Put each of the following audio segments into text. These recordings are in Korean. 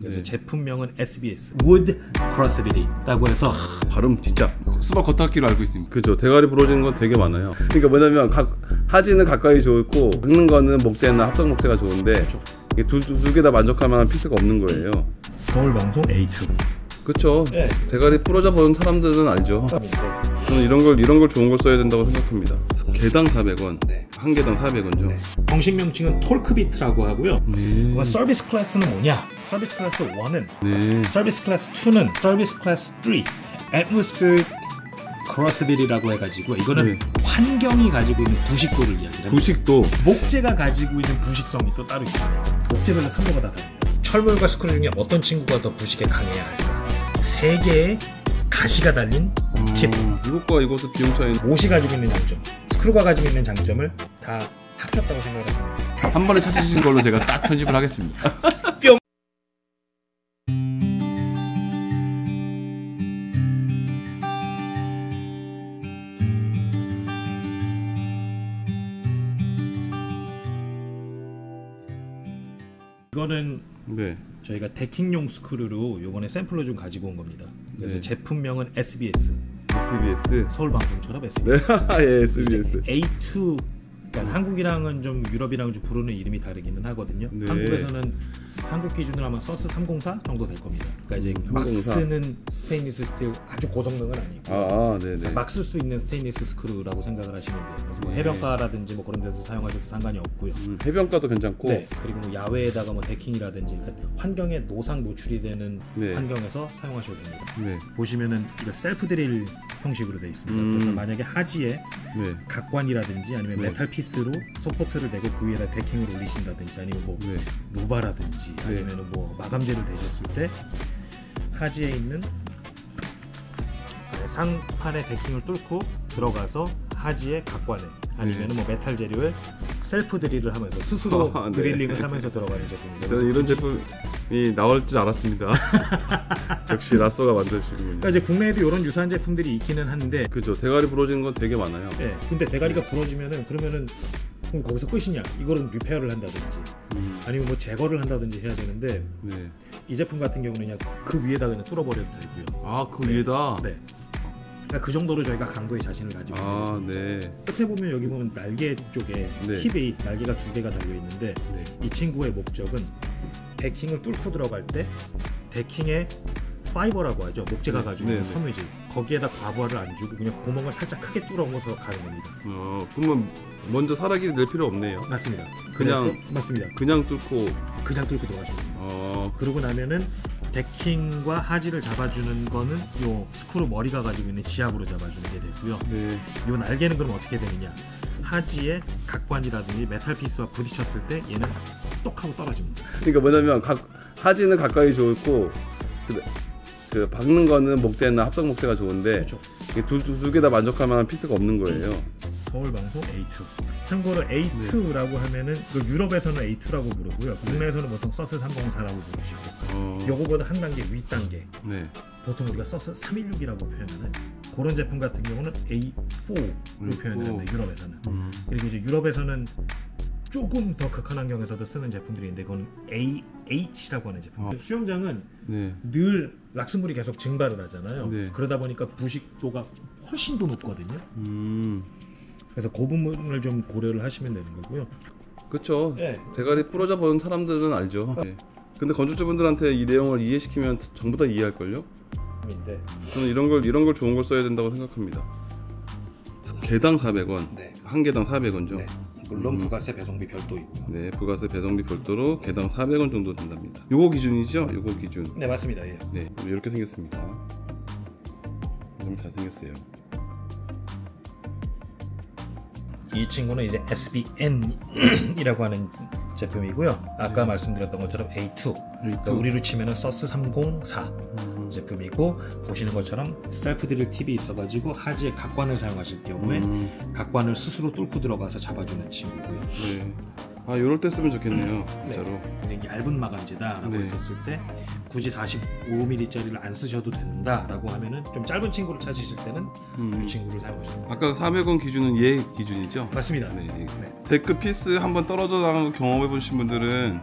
그래서 제품명은 SBS Wood Crossability라고 해서 발음 진짜 수박 겉핥기로 알고 있습니다. 그죠. 대가리 부러지는 건 되게 많아요. 그러니까 뭐냐면 하지는 가까이 좋고 박는 거는 목재나 합성 목재가 좋은데 두 개 다 만족할 피스가 없는 거예요. 서울방송 A2. 그렇죠. 네. 대가리 부러져 보는 사람들은 알죠. 저는 이런 걸 좋은 걸 써야 된다고 생각합니다. 개당 400원. 네. 한 개당 400원죠. 네. 정식 명칭은 토크비트라고 하고요. 서비스 클래스는 뭐냐? 서비스 클래스 1은 서비스 클래스 2는 서비스 클래스 3 Atmospheric Crossability라고 해가지고 이거는 환경이 가지고 있는 부식도를 이야기합니다. 부식도. 목재가 가지고 있는 부식성이 또 따로 있습니다. 목재별로 산도가 다 다릅니다. 철물과 스크루 중에 어떤 친구가 더 부식에 강해야 할까? 3개의 가시가 달린 팁. 이것과 이것의 비용 차이. 못이 가지고 있는 장점, 스크루가 가지고 있는 장점을 다 합쳤다고 생각합니다. 한 번에 찾으신 걸로 제가 딱 편집을 하겠습니다. 뿅. 이거는 저희가 데킹용 스크루로 요번에 샘플로 좀 가지고 온 겁니다. 그래서 제품명은 SBS 서울방송처럼 SBS. 예, SBS A2. 그러니까 한국이랑은 좀 유럽이랑은 좀 부르는 이름이 다르기는 하거든요. 한국에서는 한국 기준으로 아마 서스 304 정도 될 겁니다. 그러니까 이제 막 쓰는 스테인리스 스틸 아주 고성능은 아니고 막 쓸 수 있는 스테인리스 스크루라고 생각을 하시면 돼요. 그래서 뭐 해변가라든지 뭐 그런 데서 사용하셔도 상관이 없고요. 해변가도 괜찮고. 네. 그리고 뭐 야외에다가 뭐 데킹이라든지 그러니까 환경에 노상 노출이 되는 환경에서 사용하셔도 됩니다. 보시면은 이거 셀프 드릴 형식으로 되어 있습니다. 그래서 만약에 하지에 각관이라든지 아니면 메탈 피스로 서포트를 대고 그 위에다 데킹을 올리신다든지 아니면 뭐 루바라든지 아니면 뭐 마감재를 대셨을 때 하지에 있는 상판의 데킹을 뚫고 들어가서 하지의 각관에 아니면 뭐 메탈 재료에 셀프 드릴을 하면서 스스로 드릴링을 하면서 들어가는 제품입니다. 저는 이런 제품이 나올 줄 알았습니다. 역시 라쏘가 만드시군요. 그러니까 이제 국내에도 이런 유사한 제품들이 있기는 한데 그죠. 대가리 부러지는 건 되게 많아요. 네. 근데 대가리가 부러지면은 그러면은 그럼 거기서 끝이냐? 이거를 리페어를 한다든지 아니면 뭐 제거를 한다든지 해야 되는데 이 제품 같은 경우는 그냥 그 위에다 그냥 뚫어버려도 되고요. 아, 그 위에다? 네. 그러니까 그 정도로 저희가 강도의 자신을 가지고 있는 끝에 보면 여기 보면 날개 쪽에 팁이 날개가 2개가 달려 있는데 이 친구의 목적은 데킹을 뚫고 들어갈 때 데킹의 파이버라고 하죠. 목재가 가지고 있는 섬유질 거기에다 과부하를 안 주고 그냥 구멍을 살짝 크게 뚫어서 가는 겁니다. 그러면 먼저 사라기를 낼 필요 없네요. 맞습니다. 맞습니다. 그냥 뚫고 들어가셔도 됩니다. 그러고 나면은 데킹과 하지를 잡아주는 거는 요 스크루 머리가 가지고 있는 지압으로 잡아주는 게 되고요. 요 날개는 그럼 어떻게 되느냐? 하지의 각관이라든지 메탈 피스와 부딪혔을 때 얘는 똑 하고 떨어집니다. 그러니까 뭐냐면 하지는 가까이 좋고 그 박는 거는 목재나 합성 목재가 좋은데 두 개 다 만족할 만한 피스가 없는 거예요. 서울방송 A2. 참고로 A2라고 하면은 유럽에서는 A2라고 부르고요. 국내에서는 보통 서스 304라고 부르시고 요거보다 한 단계 윗 단계. 보통 우리가 서스 316이라고 표현하는 그런 제품 같은 경우는 A4로 표현을 합니다. 유럽에서는. 그리고 이제 유럽에서는 조금 더 극한 환경에서도 쓰는 제품들이 있는데 그건 AH라고 하는 제품. 수영장은 늘 락스물이 계속 증발을 하잖아요. 그러다 보니까 부식도가 훨씬 더 높거든요. 그래서 그 부분을 좀 고려를 하시면 되는 거고요. 그렇죠. 대가리 부러져 보는 사람들은 알죠. 근데 건축주분들한테 이 내용을 이해시키면 전부 다 이해할걸요? 저는 이런 걸 좋은 걸 써야 된다고 생각합니다. 개당 400원. 한 개당 400원죠. 물론 부가세 배송비 별도 있고요. 부가세 배송비 별도로 개당 400원 정도 된답니다. 요거 기준이죠? 요거 기준. 네, 맞습니다. 이렇게 생겼습니다. 너무 잘생겼어요. 이 친구는 이제 SBN이라고 하는 제품이고요. 아까 말씀드렸던 것처럼 A2. 그러니까 우리로 치면은 서스 304 제품이고 보시는 것처럼 셀프 드릴 팁이 있어가지고 하지의 각관을 사용하실 경우에 각관을 스스로 뚫고 들어가서 잡아주는 친구고요. 이럴 때 쓰면 좋겠네요. 진짜로. 이제 얇은 마감재다라고 했었을 때 굳이 45mm짜리를 안 쓰셔도 된다라고 하면은 좀 짧은 친구를 찾으실 때는 이 친구를 사용하시면 됩니다. 아까 400원 기준은 얘 기준이죠? 맞습니다. 데크 피스 한번 떨어져 나가는 거 경험해 보신 분들은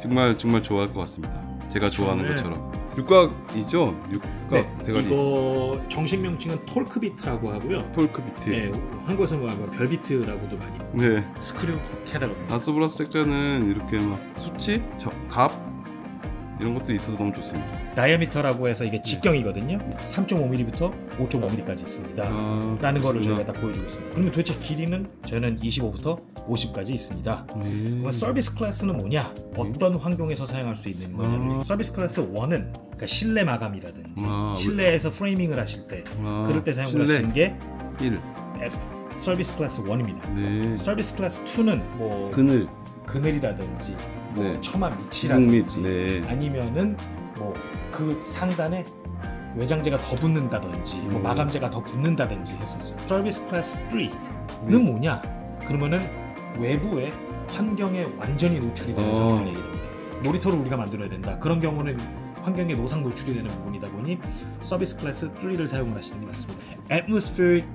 정말 좋아할 것 같습니다. 제가 좋아하는 것처럼. 육각이죠? 육각 대가리. 이거 정식 명칭은 톨크비트라고 하고요. 톨크비트. 네, 한국에서 뭐 별비트라고도 많이. 네. 스크류 캐다로. 아소블라스 색자는 이렇게 막 수치, 갑 이런 것들이 있어서 너무 좋습니다. 다이아미터라고 해서 이게 직경이거든요. 3.5mm부터 5.5mm까지 있습니다. 라는 거를 저희가 다 보여주고 있습니다. 그러면 도대체 길이는 저는 25부터 50까지 있습니다. 그럼 서비스 클래스는 뭐냐? 어떤 환경에서 사용할 수 있는 거냐면 서비스 클래스 1은 그러니까 실내 마감이라든지 실내에서 프레이밍을 하실 때 그럴 때 사용을 하시는 게 1. 서비스 클래스 1입니다. 네. 서비스 클래스 2는 뭐 그늘이라든지 뭐 처마 밑이라든지 아니면은 뭐 그 상단에 외장재가 더 붙는다든지 뭐 마감재가 더 붙는다든지 했었어요. 서비스 클래스 3는 뭐냐? 그러면은 외부의 환경에 완전히 노출이 되는 상황을 얘기합니다. 놀이터를 우리가 만들어야 된다. 그런 경우는 환경에 노상 노출이 되는 부분이다 보니 서비스 클래스 3를 사용을 하시는 게 맞습니다. Atmospheric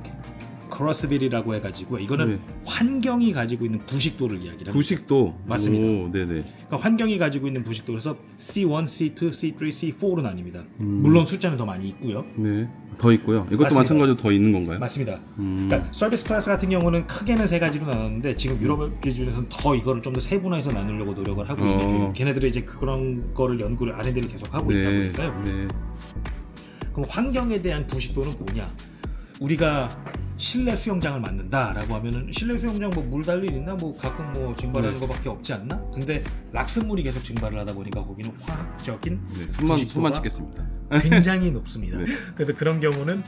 Corrosiv이라고 해가지고 이거는 환경이 가지고 있는 부식도를 이야기합니다. 부식도? 맞습니다. 오, 네네. 그러니까 환경이 가지고 있는 부식도에서 C1, C2, C3, C4로 나뉩니다. 물론 숫자는 더 많이 있고요. 네, 더 있고요. 이것도 맞습니다. 마찬가지로 더 있는 건가요? 맞습니다. 그러니까 서비스 클래스 같은 경우는 크게는 세 가지로 나눴는데 지금 유럽 기준에서는 더 이거를 좀 더 세분화해서 나누려고 노력을 하고 있는 중이에요. 걔네들이 이제 그런 거를 연구를 R&D를 계속 하고 있다 보니까요. 그럼 환경에 대한 부식도는 뭐냐? 우리가 실내 수영장을 만든다라고 하면은 실내 수영장 뭐 물 달릴 있나 뭐 가끔 뭐 증발하는 거밖에 없지 않나? 근데 락슨물이 계속 증발을 하다 보니까 거기는 화학적인 손만 찍겠습니다. 굉장히 높습니다. 그래서 그런 경우는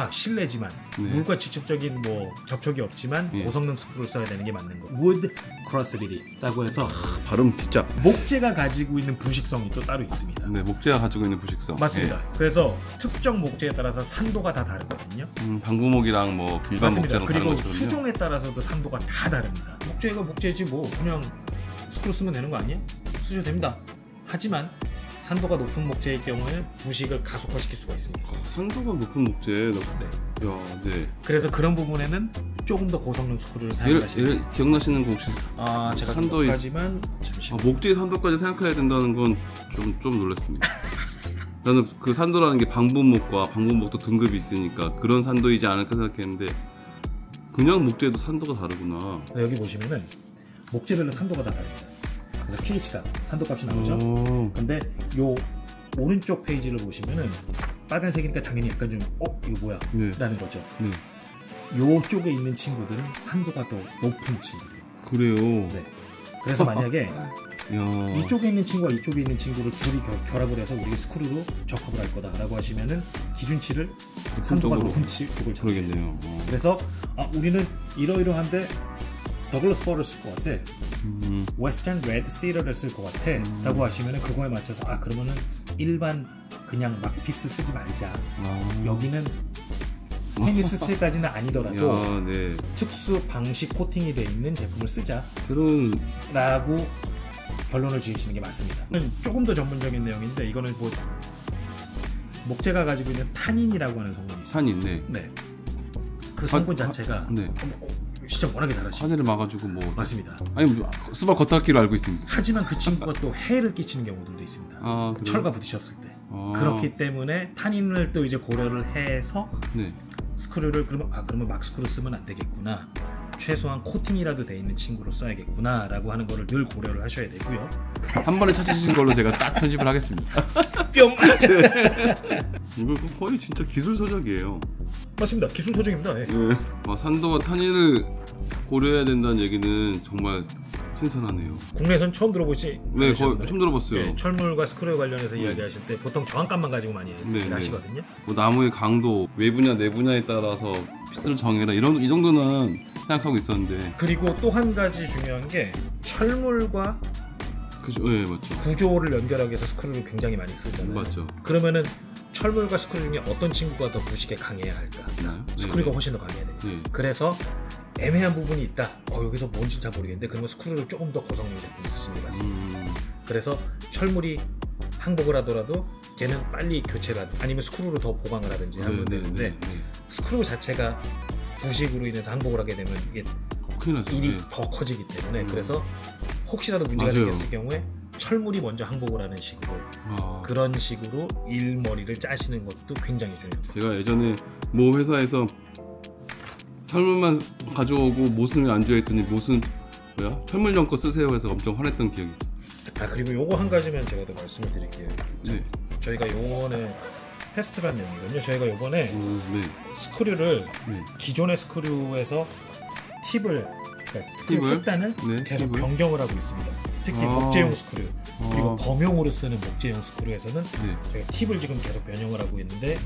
실내지만 물과 직접적인 뭐 접촉이 없지만 고성능 스크루를 써야 되는 게 맞는 거. Wood Corrosiv이라고 해서 발음 진짜. 목재가 가지고 있는 부식성이 또 따로 있습니다. 네, 목재가 가지고 있는 부식성. 맞습니다. 그래서 특정 목재에 따라서 산도가 다 다르거든요. 방부목이랑 뭐 일반 목재랑 다른 그리고 것처럼요. 수종에 따라서도 산도가 다 다릅니다. 목재가 목재지 뭐 그냥 스크루 쓰면 되는 거 아니야? 쓰셔도 됩니다. 하지만 산도가 높은 목재의 경우에 부식을 가속화시킬 수가 있습니다. 산도가 높은 목재. 네. 그래서 그런 부분에는 조금 더 고성능 스크루를 사용하시는. 기억나시는 거 혹시? 제가 산도에 하지만 잠시만요. 목재의 산도까지 생각해야 된다는 건 좀 놀랐습니다. 저는 그 산도라는 게 방부목도 등급이 있으니까 그런 산도이지 않을까 생각했는데 그냥 목재도 산도가 다르구나. 여기 보시면은 목재별로 산도가 다 다릅니다. 그래서 pH가 산도값이 나오죠. 근데 요 오른쪽 페이지를 보시면은 빨간색이니까 당연히 약간 좀 이거 뭐야? 라는 거죠. 요쪽에 있는 친구들은 산도가 더 높은 친구들이에요. 그래요? 네. 그래서 만약에 이쪽에 있는 친구와 이쪽에 있는 친구를 둘이 결합을 해서 우리가 스크루로 접합을 할 거다라고 하시면은 기준치를 산도가 높은 쪽을 잡겠네요. 그래서 우리는 이러이러한데 더글러스 포를 쓸 것 같아. 웨스턴 레드 시러를 쓸 것 같아. 라고 하시면은 그거에 맞춰서 그러면은 일반 그냥 막피스 쓰지 말자. 여기는 스테인리스 스틸까지는 아니더라도 특수 방식 코팅이 되어 있는 제품을 쓰자. 라고 결론을 지으시는 게 맞습니다. 조금 더 전문적인 내용인데 이거는 뭐 목재가 가지고 있는 타닌이라고 하는 성분이 있어요. 타닌, 네. 그 성분 자체가 진짜 워낙에 잘하시죠. 화재를 막아주고 뭐. 맞습니다. 아니 수박 겉핥기로 알고 있습니다. 하지만 그 친구가 또 해를 끼치는 경우들도 있습니다. 철과 부딪혔을 때. 그렇기 때문에 타닌을 또 이제 고려를 해서 스크류를 그러면 막 스크류 쓰면 안 되겠구나. 최소한 코팅이라도 돼 있는 친구로 써야겠구나 라고 하는 거를 늘 고려를 하셔야 되고요. 한 번에 찾으신 걸로 제가 딱 편집을 하겠습니다. 뿅! 이거 거의 진짜 기술 서적이에요. 맞습니다. 기술 서적입니다. 산도와 탄닌을 고려해야 된다는 얘기는 정말 신선하네요. 국내에선 처음 들어보지? 네, 거의 처음 들어봤어요. 철물과 스크류 관련해서 이야기하실 때 보통 저항값만 가지고 많이 하시거든요. 뭐 나무의 강도, 외부냐 내부냐에 따라서 피스를 정해라 이 정도는 생각하고 있었는데. 그리고 또 한 가지 중요한 게 철물과 맞죠. 구조를 연결하기 위해서 스크류를 굉장히 많이 쓰잖아요. 맞죠. 그러면은 철물과 스크류 중에 어떤 친구가 더 부식에 강해야 할까? 스크류가 훨씬 더 강해야 돼요. 그래서 애매한 부분이 있다. 여기서 뭔지 잘 모르겠는데 그러면 스크류를 조금 더 고성능 제품을 쓰시는 게 맞습니다. 그래서 철물이 항복을 하더라도 걔는 빨리 교체를 아니면 스크류로 더 보강을 하든지 하면 되는데 스크류 자체가 부식으로 인해서 항복을 하게 되면 이게 일이 더 커지기 때문에 그래서 혹시라도 문제가 생겼을 경우에 철물이 먼저 항복을 하는 식으로 그런 식으로 일머리를 짜시는 것도 굉장히 중요합니다. 제가 예전에 모 회사에서 철물만 가져오고 모순이 안 되어있더니 모순 뭐야? 철물 연거 쓰세요 해서 엄청 화냈던 기억이 있어요. 그리고 요거 한 가지만 제가 더 말씀을 드릴게요. 네. 저희가 요번에 테스트를 한 내용이거든요. 저희가 요번에 스크류를 기존의 스크류에서 팁을 그러니까 스크류 끝단을 계속 변경을 하고 있습니다. 특히 목재용 스크류 그리고 범용으로 쓰는 목재용 스크류에서는 저희가 팁을 지금 계속 변형을 하고 있는데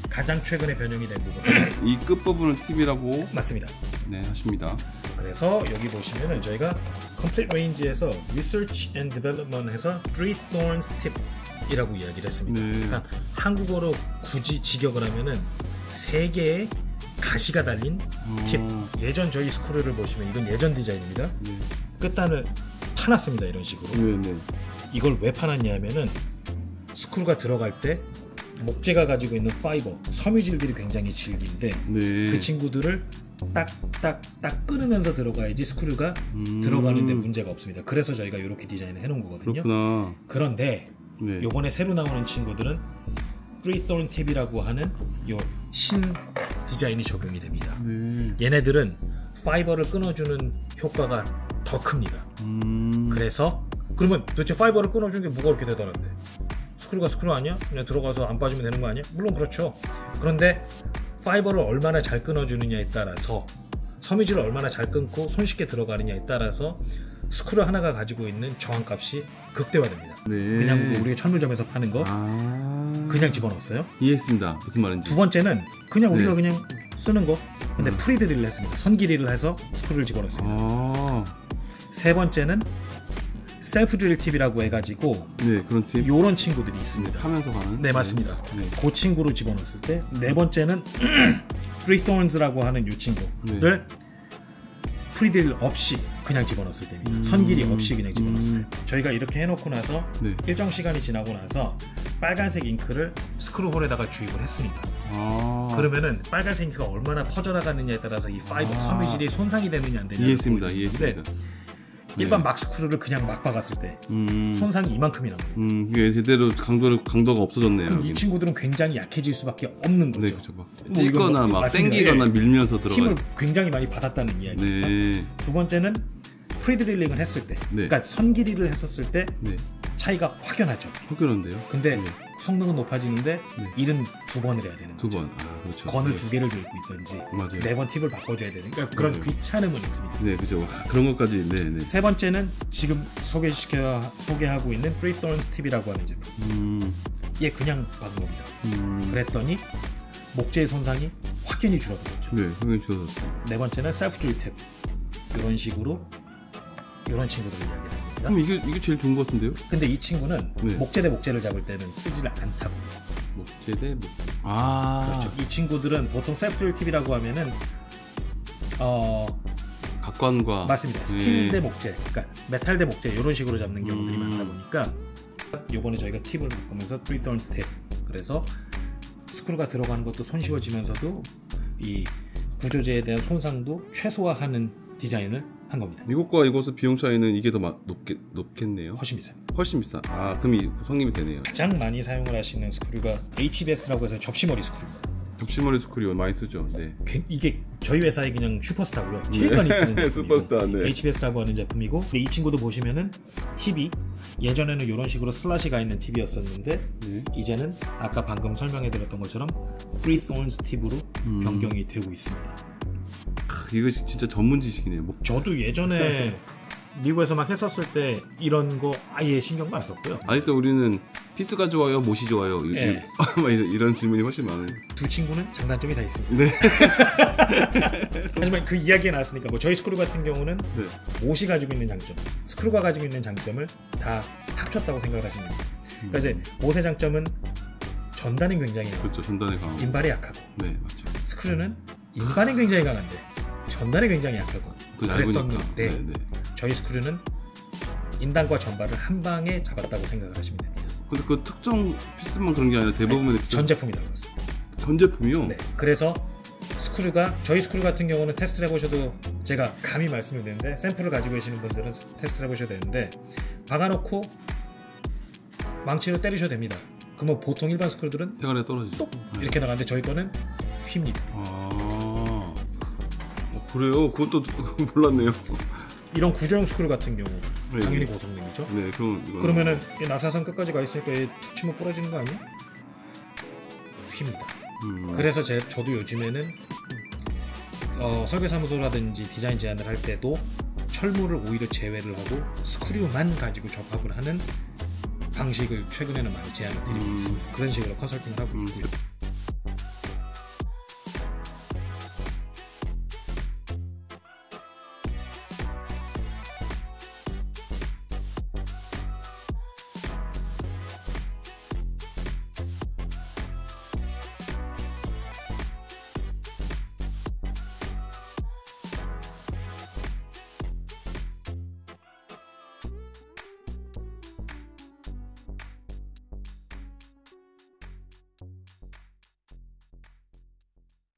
가장 최근에 변형이 된 부분 이 끝부분은 팁이라고 맞습니다. 네 하십니다. 그래서 여기 보시면은 저희가 Complete Range에서 Research and Development 해서 Three Thorns Tip이라고 이야기를 했습니다. 일단 한국어로 굳이 직역을 하면은 3개의 가시가 달린 팁. 예전 저희 스크류를 보시면 이건 예전 디자인입니다. 끝단을 파놨습니다. 이런 식으로. 이걸 왜 파놨냐 하면은 스크류가 들어갈 때 목재가 가지고 있는 파이버, 섬유질들이 굉장히 질긴데 그 친구들을 딱 끊으면서 들어가야지 스크류가 들어가는데 문제가 없습니다. 그래서 저희가 이렇게 디자인을 해놓은 거거든요. 그렇구나. 그런데 요번에 새로 나오는 친구들은 Three Thorn 팁이라고 하는 요 신 디자인이 적용이 됩니다. 얘네들은 파이버를 끊어주는 효과가 더 큽니다. 그래서 그러면 도대체 파이버를 끊어주는 게 뭐가 그렇게 대단한데? 스크류가 스크류 아니야? 그냥 들어가서 안 빠지면 되는 거 아니야? 물론 그렇죠. 그런데 파이버를 얼마나 잘 끊어주느냐에 따라서 섬유질을 얼마나 잘 끊고 손쉽게 들어가느냐에 따라서 스크류 하나가 가지고 있는 저항값이 극대화됩니다. 그냥 우리가 철물점에서 파는 거 그냥 집어넣었어요. 이해했습니다. 무슨 말인지. 두 번째는 그냥 우리가 그냥 쓰는 거 근데 프리드릴을 했습니다. 선기릴을 해서 스크류를 집어넣었습니다. 세 번째는 셀프 드릴 팁이라고 해가지고 그런 팁? 요런 친구들이 있습니다. 하면서 가는? 네 맞습니다. 그 친구로 집어넣었을 때 네 번째는 Three Thorns라고 하는 요 친구를 프리드릴 없이 그냥 집어넣었을 때입니다. 선길이 없이 그냥 집어넣었을 때 저희가 이렇게 해놓고 나서 일정 시간이 지나고 나서 빨간색 잉크를 스크류홀에다가 주입을 했습니다. 그러면은 빨간색 잉크가 얼마나 퍼져나가느냐에 따라서 이 파이버 섬유질이 손상이 되느냐 안 되느냐 이해했습니다. 일반 막 스크류를 그냥 막 박았을 때 손상이 이만큼이 납니다. 이게 제대로 강도가 없어졌네요. 그럼 이 친구들은 굉장히 약해질 수밖에 없는 거죠. 그렇죠. 찢거나 막 땡기거나 밀면서 들어가 힘을 굉장히 많이 받았다는 이야기입니다. 두 번째는 프리드릴링을 했을 때, 그러니까 선기릴을 했었을 때 차이가 확연하죠. 확연한데요? 근데 성능은 높아지는데 일은 2번을 해야 되는 거죠. 2번. 그렇죠. 건을 2개를 들고 있든지 4번 팁을 바꿔줘야 되는 그러니까 그런 귀찮음은 있습니다. 그죠. 그런 것까지. 세 번째는 지금 소개하고 있는 Three Thorns 팁이라고 하는 제품. 얘 그냥 박은 겁니다. 그랬더니 목재의 손상이 확연히 줄어들었죠. 확연히 줄어들었어요. 네 번째는 셀프 드릴 팁. 이런 식으로 이런 친구들을 이야기합니다. 그럼 이게 제일 좋은 것 같은데요? 근데 이 친구는 목재 대 목재를 잡을 때는 쓰질 않다고. 목재 대 목재. 그렇죠. 이 친구들은 보통 셀프 드릴 팁이라고 하면은 각관과 맞습니다. 스틸 대 목재, 그러니까 메탈 대 목재 이런 식으로 잡는 경우들이 많다 보니까 요번에 저희가 팁을 바꾸면서 Three Thorns 팁. 그래서 스크류가 들어가는 것도 손쉬워지면서도 이 구조재에 대한 손상도 최소화하는 디자인을 한 겁니다. 이것과 이것의 비용 차이는 이게 더 높겠네요. 훨씬 비쌉니다. 훨씬 비싸. 그럼 성립이 되네요. 가장 많이 사용을 하시는 스크류가 HBS라고 해서 접시머리 스크류입니다. 접시머리 스크류 많이 쓰죠. 이게 저희 회사의 그냥 슈퍼스타고요. 제일 많이 쓰는 제품이고 슈퍼스타. HBS라고 하는 제품이고 이 친구도 보시면은 팁이 예전에는 이런 식으로 슬라시가 있는 팁이었었는데 이제는 아까 방금 설명해드렸던 것처럼 Three Thorns 팁으로 변경이 되고 있습니다. 이거 진짜 전문 지식이네요. 저도 예전에 미국에서 막 했었을 때 이런 거 아예 신경도 안 썼고요. 아직도 우리는 피스가 좋아요, 못이 좋아요? 이런 질문이 훨씬 많아요. 두 친구는 장단점이 다 있습니다. 하지만 그 이야기가 나왔으니까 저희 스크류 같은 경우는 못이 가지고 있는 장점, 스크류가 가지고 있는 장점을 다 합쳤다고 생각을 하시면 됩니다. 그러니까 이제 못의 장점은 전단은 굉장히 강하고 그렇죠. 전단이 강하고 인발이 약하고 맞죠. 스크류는 인발은 굉장히 강한데 전단이 굉장히 약하고 그랬었는데 저희 스크류는 인단과 전발을 한 방에 잡았다고 생각을 하시면 됩니다. 근데 그 특정 피스만 그런 게 아니라 대부분의 피스 전 제품이 다 그렇습니다. 전 제품이요? 그래서 스크류가 저희 스크류 같은 경우는 테스트를 해보셔도 제가 감히 말씀을 드리는데 샘플을 가지고 계시는 분들은 테스트를 해보셔야 되는데 박아놓고 망치로 때리셔도 됩니다. 그러면 보통 일반 스크류들은 대가리에 떨어지죠. 이렇게 나가는데 저희 거는 휩니다. 그래요? 그것도 몰랐네요. 이런 구조형 스크류 같은 경우 네. 당연히 고성능이죠. 네, 그러면은 이 나사선 끝까지 가 있으니까 얘 툭 치면 부러지는 거 아니야? 휩니다. 그래서 저도 요즘에는 설계사무소라든지 디자인 제안을 할 때도 철물을 오히려 제외를 하고 스크류만 가지고 접합을 하는 방식을 최근에는 많이 제안을 드리고 있습니다. 그런 식으로 컨설팅을 하고 있고요.